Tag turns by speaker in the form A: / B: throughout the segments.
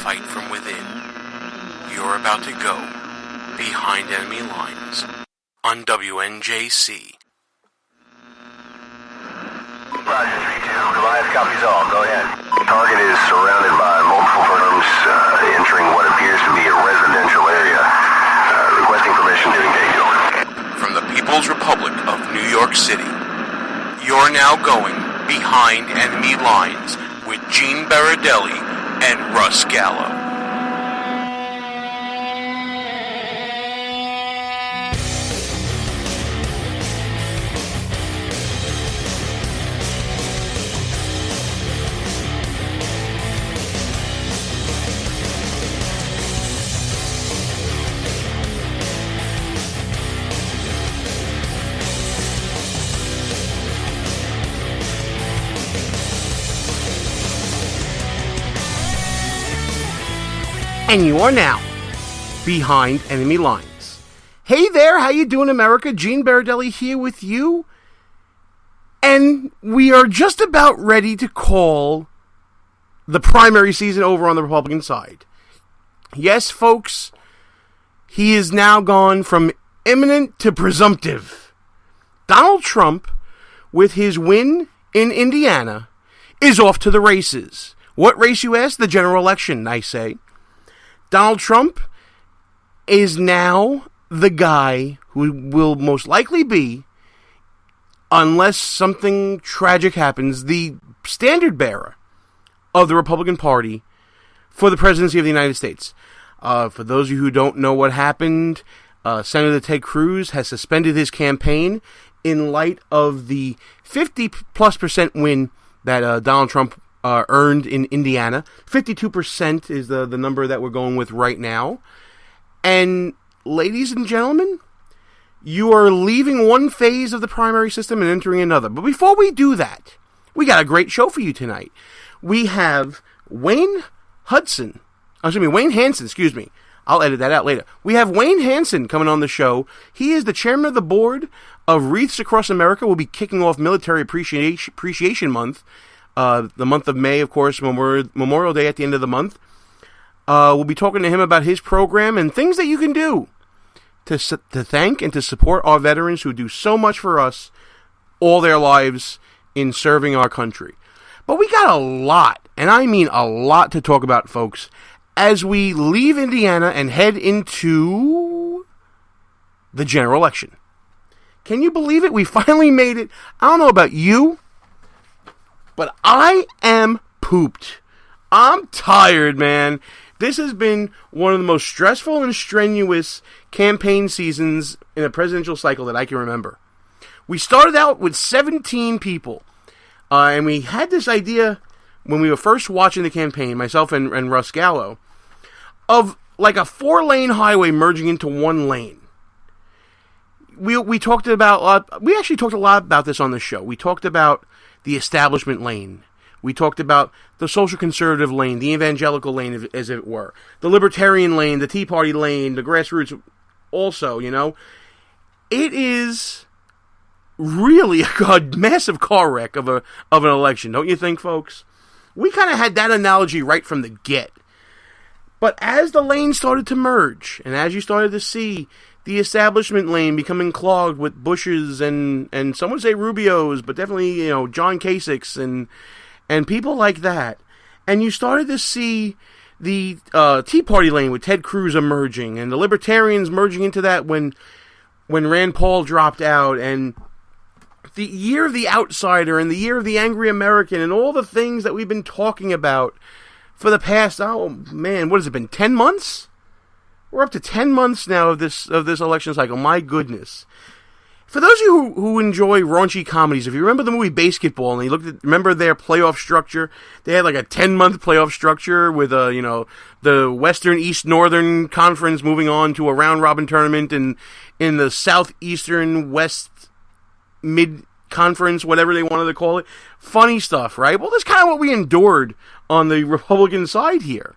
A: fight from within. You're about to go behind enemy lines on WNJC.
B: Roger, 3-2. Goliath copies all. Go ahead. Target is surrounded by multiple firms entering what appears to be a residential area. Requesting permission to engage. Over.
A: From the People's Republic of New York City, you're now going behind enemy lines with Gene Baradelli and Russ Gallo.
C: And you are now behind enemy lines. Hey there, how you doing, America? Gene Baradelli here with you. And we are just about ready to call the primary season over on the Republican side. Yes, folks, he is now gone from imminent to presumptive. Donald Trump, with his win in Indiana, is off to the races. What race, you ask? The general election, I say. Donald Trump is now the guy who will most likely be, unless something tragic happens, the standard bearer of the Republican Party for the presidency of the United States. For those of you who don't know what happened, Senator Ted Cruz has suspended his campaign in light of the 50+% win that Donald Trump earned in Indiana. 52% is the number that we're going with right now. And ladies and gentlemen, you are leaving one phase of the primary system and entering another. But before we do that, we got a great show for you tonight. We have Wayne Hanson. I'll edit that out later. We have Wayne Hanson coming on the show. He is the chairman of the board of Wreaths across America. We'll be kicking off Military Appreciation Month. The month of May, of course, Memorial Day at the end of the month. We'll be talking to him about his program and things that you can do to thank and to support our veterans who do so much for us all their lives in serving our country. But we got a lot, and I mean a lot, to talk about, folks, as we leave Indiana and head into the general election. Can you believe it? We finally made it. I don't know about you, but I am pooped. I'm tired, man. This has been one of the most stressful and strenuous campaign seasons in a presidential cycle that I can remember. We started out with 17 people, and we had this idea when we were first watching the campaign, myself and Russ Gallo, of like a 4-lane highway merging into one lane. We talked about, we actually talked a lot about this on the show. We talked about the establishment lane. We talked about the social conservative lane, the evangelical lane, as it were, the libertarian lane, the Tea Party lane, the grassroots also, you know. It is really a massive car wreck of an election, don't you think, folks? We kind of had that analogy right from the get. But as the lanes started to merge, and as you started to see the establishment lane becoming clogged with Bushes and some would say Rubios, but definitely, you know, John Kasich's and people like that. And you started to see the Tea Party lane with Ted Cruz emerging, and the Libertarians merging into that when Rand Paul dropped out, and the year of the outsider and the year of the angry American and all the things that we've been talking about for the past, oh man, what has it been, 10 months? We're up to 10 months now of this election cycle. My goodness. For those of you who enjoy raunchy comedies, if you remember the movie Basketball and you remember their playoff structure, they had like a 10-month playoff structure with the Western East Northern Conference moving on to a round robin tournament, and in the Southeastern West Mid Conference, whatever they wanted to call it. Funny stuff, right? Well, that's kind of what we endured on the Republican side here.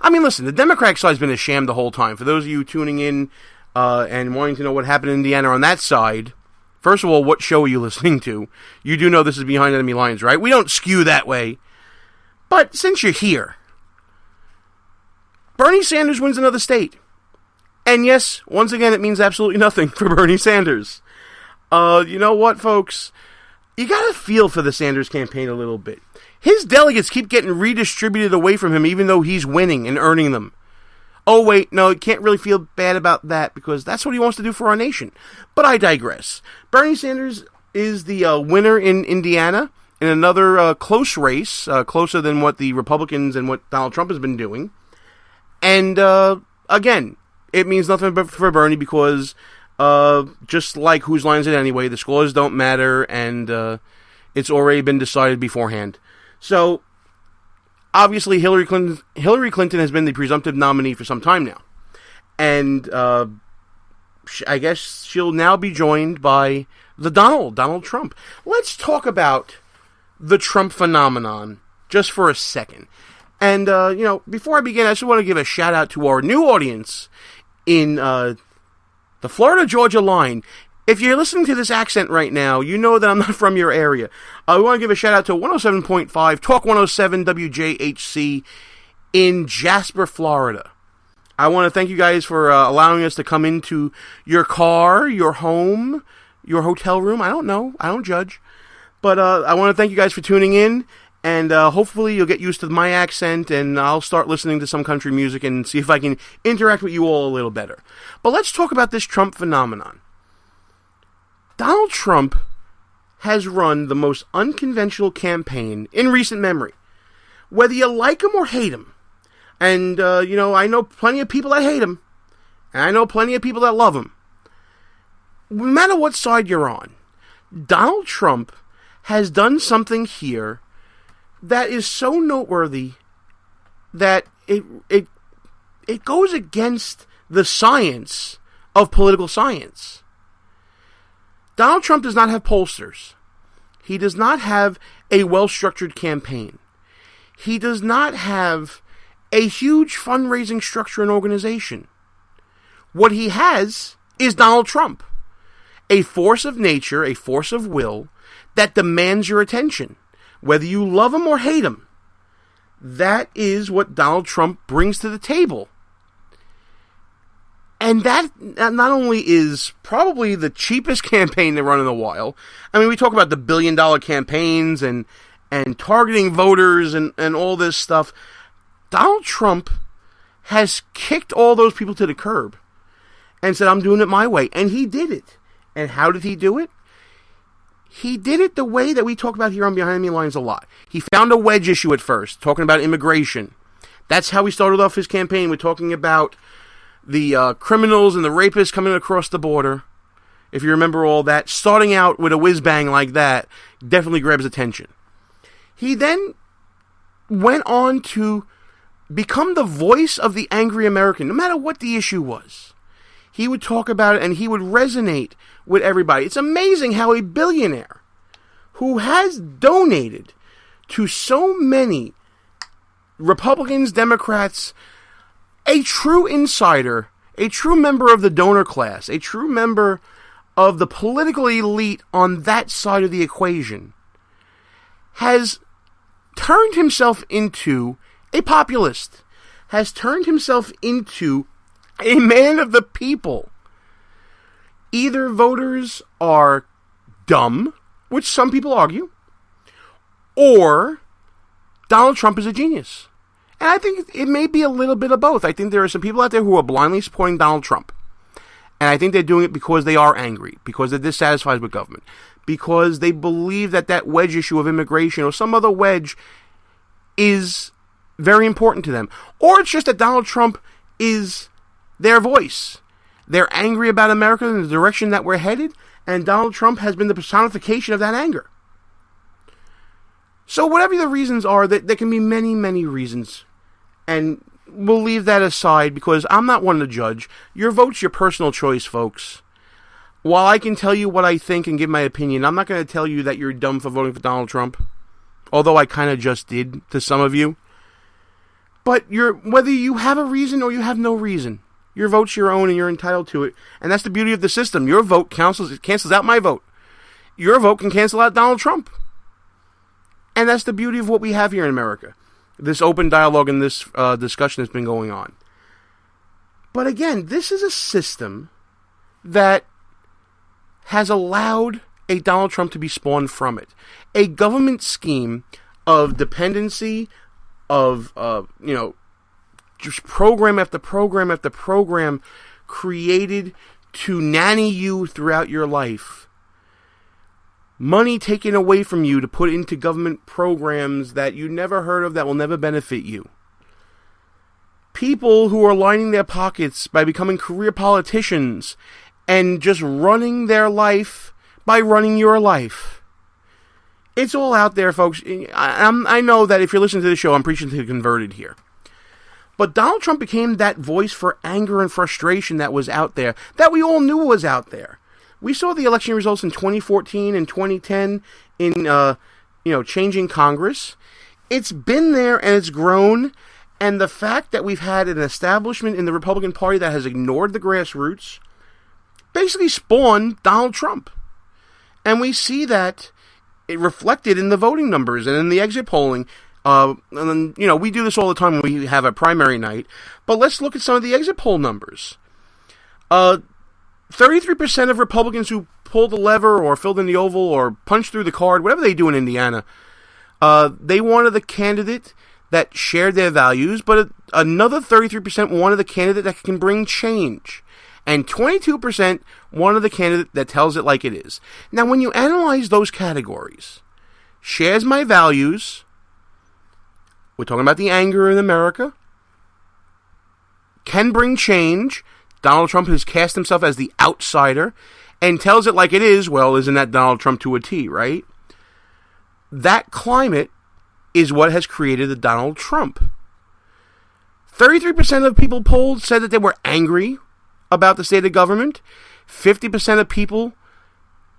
C: I mean, listen, the Democratic side's been a sham the whole time. For those of you tuning in and wanting to know what happened in Indiana on that side, first of all, what show are you listening to? You do know this is Behind Enemy Lines, right? We don't skew that way. But since you're here, Bernie Sanders wins another state. And yes, once again, it means absolutely nothing for Bernie Sanders. You know what, folks? You gotta feel for the Sanders campaign a little bit. His delegates keep getting redistributed away from him even though he's winning and earning them. Oh, wait, no, you can't really feel bad about that because that's what he wants to do for our nation. But I digress. Bernie Sanders is the winner in Indiana in another close race, closer than what the Republicans and what Donald Trump has been doing. And, again, it means nothing for Bernie because, just like whose line is it anyway, the scores don't matter and it's already been decided beforehand. So, obviously, Hillary Clinton has been the presumptive nominee for some time now. And I guess she'll now be joined by the Donald Trump. Let's talk about the Trump phenomenon just for a second. And, before I begin, I just want to give a shout out to our new audience in the Florida-Georgia line. If you're listening to this accent right now, you know that I'm not from your area. We want to give a shout out to 107.5, Talk 107 WJHC in Jasper, Florida. I want to thank you guys for allowing us to come into your car, your home, your hotel room. I don't know. I don't judge. But I want to thank you guys for tuning in. And hopefully you'll get used to my accent and I'll start listening to some country music and see if I can interact with you all a little better. But let's talk about this Trump phenomenon. Donald Trump has run the most unconventional campaign in recent memory. Whether you like him or hate him, and, I know plenty of people that hate him, and I know plenty of people that love him. No matter what side you're on, Donald Trump has done something here that is so noteworthy that it goes against the science of political science. Donald Trump does not have pollsters. He does not have a well-structured campaign. He does not have a huge fundraising structure and organization. What he has is Donald Trump, a force of nature, a force of will that demands your attention. Whether you love him or hate him, that is what Donald Trump brings to the table. And that not only is probably the cheapest campaign to run in a while. I mean, we talk about the billion-dollar campaigns and targeting voters and all this stuff. Donald Trump has kicked all those people to the curb and said, I'm doing it my way. And he did it. And how did he do it? He did it the way that we talk about here on Behind Enemy Lines a lot. He found a wedge issue at first, talking about immigration. That's how he started off his campaign, with talking about the criminals and the rapists coming across the border. If you remember all that, starting out with a whiz-bang like that definitely grabs attention. He then went on to become the voice of the angry American, no matter what the issue was. He would talk about it and he would resonate with everybody. It's amazing how a billionaire who has donated to so many Republicans, Democrats, a true insider, a true member of the donor class, a true member of the political elite on that side of the equation, has turned himself into a populist, has turned himself into a man of the people. Either voters are dumb, which some people argue, or Donald Trump is a genius. And I think it may be a little bit of both. I think there are some people out there who are blindly supporting Donald Trump. And I think they're doing it because they are angry, because they're dissatisfied with government, because they believe that that wedge issue of immigration or some other wedge is very important to them. Or it's just that Donald Trump is their voice. They're angry about America and the direction that we're headed, and Donald Trump has been the personification of that anger. So whatever the reasons are, there can be many, many reasons. And we'll leave that aside because I'm not one to judge. Your vote's your personal choice, folks. While I can tell you what I think and give my opinion, I'm not going to tell you that you're dumb for voting for Donald Trump. Although I kind of just did to some of you. But whether you have a reason or you have no reason, your vote's your own and you're entitled to it. And that's the beauty of the system. Your vote cancels out my vote. Your vote can cancel out Donald Trump. And that's the beauty of what we have here in America. This open dialogue and this discussion has been going on. But again, this is a system that has allowed a Donald Trump to be spawned from it. A government scheme of dependency, of, just program after program after program created to nanny you throughout your life. Money taken away from you to put into government programs that you never heard of that will never benefit you. People who are lining their pockets by becoming career politicians and just running their life by running your life. It's all out there, folks. I know that if you're listening to the show, I'm preaching to the converted here. But Donald Trump became that voice for anger and frustration that was out there, that we all knew was out there. We saw the election results in 2014 and 2010 in, changing Congress. It's been there and it's grown. And the fact that we've had an establishment in the Republican Party that has ignored the grassroots basically spawned Donald Trump. And we see that it reflected in the voting numbers and in the exit polling. And then, we do this all the time when we have a primary night. But let's look at some of the exit poll numbers. 33% of Republicans who pulled the lever or filled in the oval or punched through the card, whatever they do in Indiana, they wanted the candidate that shared their values, but another 33% wanted the candidate that can bring change. And 22% wanted the candidate that tells it like it is. Now, when you analyze those categories, shares my values, we're talking about the anger in America, can bring change, Donald Trump has cast himself as the outsider, and tells it like it is, well, isn't that Donald Trump to a T, right? That climate is what has created the Donald Trump. 33% of people polled said that they were angry about the state of government. 50% of people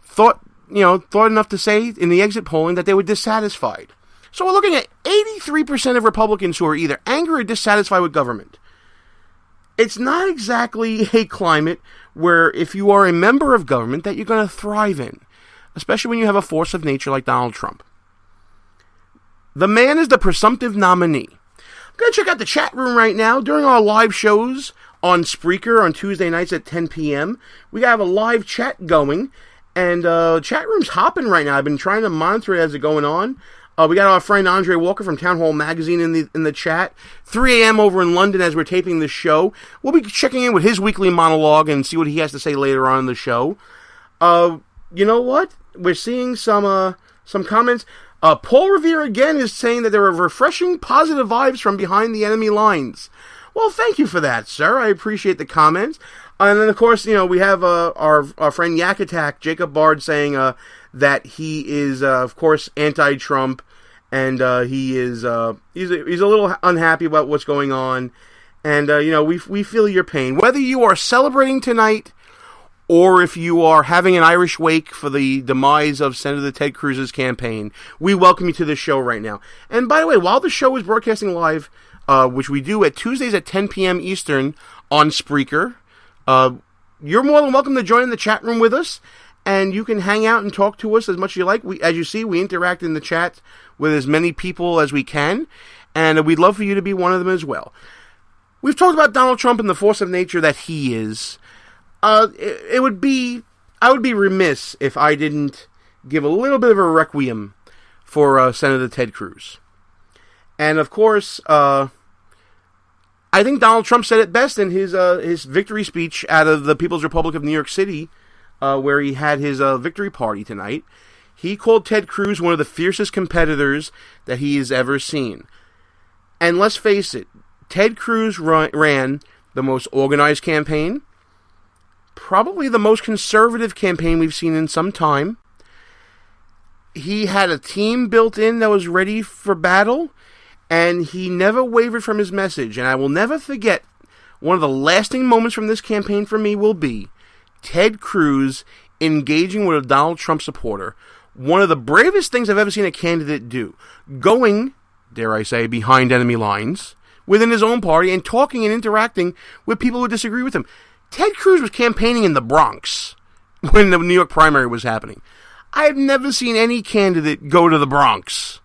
C: thought enough to say in the exit polling that they were dissatisfied. So we're looking at 83% of Republicans who are either angry or dissatisfied with government. It's not exactly a climate where if you are a member of government that you're going to thrive in, especially when you have a force of nature like Donald Trump. The man is the presumptive nominee. I'm going to check out the chat room right now. During our live shows on Spreaker on Tuesday nights at 10 p.m., we have a live chat going, and chat room's hopping right now. I've been trying to monitor it as it's going on. We got our friend Andre Walker from Town Hall Magazine in the chat. 3 a.m. over in London as we're taping this show. We'll be checking in with his weekly monologue and see what he has to say later on in the show. You know what? We're seeing some comments. Paul Revere again is saying that there are refreshing positive vibes from behind the enemy lines. Well, thank you for that, sir. I appreciate the comments. And then, of course, we have our friend Yak Attack, Jacob Bard, saying that he is, of course, anti-Trump, and he's a little unhappy about what's going on. And we feel your pain. Whether you are celebrating tonight, or if you are having an Irish wake for the demise of Senator Ted Cruz's campaign, we welcome you to this show right now. And by the way, while the show is broadcasting live, which we do at Tuesdays at 10 p.m. Eastern on Spreaker, you're more than welcome to join in the chat room with us, and you can hang out and talk to us as much as you like. As you see, we interact in the chat with as many people as we can, and we'd love for you to be one of them as well. We've talked about Donald Trump and the force of nature that he is. I would be remiss if I didn't give a little bit of a requiem for Senator Ted Cruz. And of course, I think Donald Trump said it best in his victory speech out of the People's Republic of New York City, where he had his victory party tonight. He called Ted Cruz one of the fiercest competitors that he has ever seen. And let's face it, Ted Cruz ran the most organized campaign, probably the most conservative campaign we've seen in some time. He had a team built in that was ready for battle, and he never wavered from his message. And I will never forget, one of the lasting moments from this campaign for me will be Ted Cruz engaging with a Donald Trump supporter. One of the bravest things I've ever seen a candidate do. Going, dare I say, behind enemy lines, within his own party, and talking and interacting with people who disagree with him. Ted Cruz was campaigning in the Bronx when the New York primary was happening. I have never seen any candidate go to the Bronx.